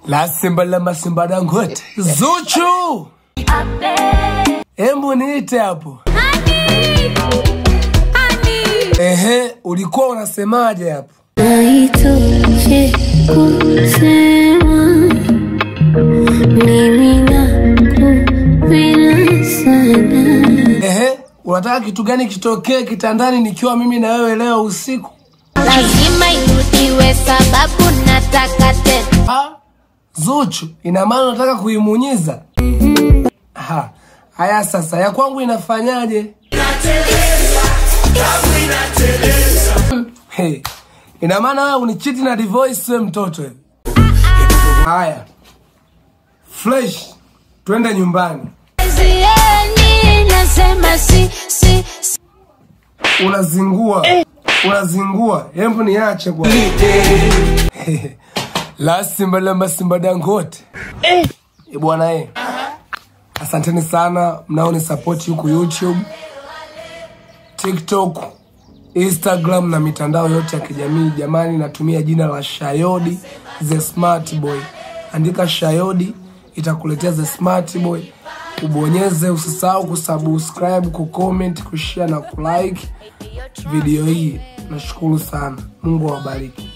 La Simba la Simba Dangote. Zuchu! Embu niite hapo. Ehe, ulikuwa unasemaje hapo? Haitoshi kusema mimi nakupenda sana. Ehe, unataka kitu gani kitokee kitandani nikiwa mimi na wewe leo usiku? Lazima irudiwe sababu nataka tena. Ha? Zuchu, ina maana unataka kuimunyiza? Ha. Haya sasa, ya kwangu inafanyaje? Hey. Ina maana wewe unichiti na divorce wewe mtoto wewe. Haya. Fresh. Twende nyumbani. Nasema si. Unazingua. Hebu niache kwa. La Simba la Simba Dangote. Bwana asanteni sana mnaoni support huku YouTube, TikTok, Instagram na mitandao yote ya kijamii. Jamani, natumia jina la Shayodi the Smart Boy. Andika Shayodi itakuletea the Smart Boy. Ubonyeze, usisahau kusubscribe, kucomment, kushare na kulike video hii. Nashukuru sana. Mungu awabariki.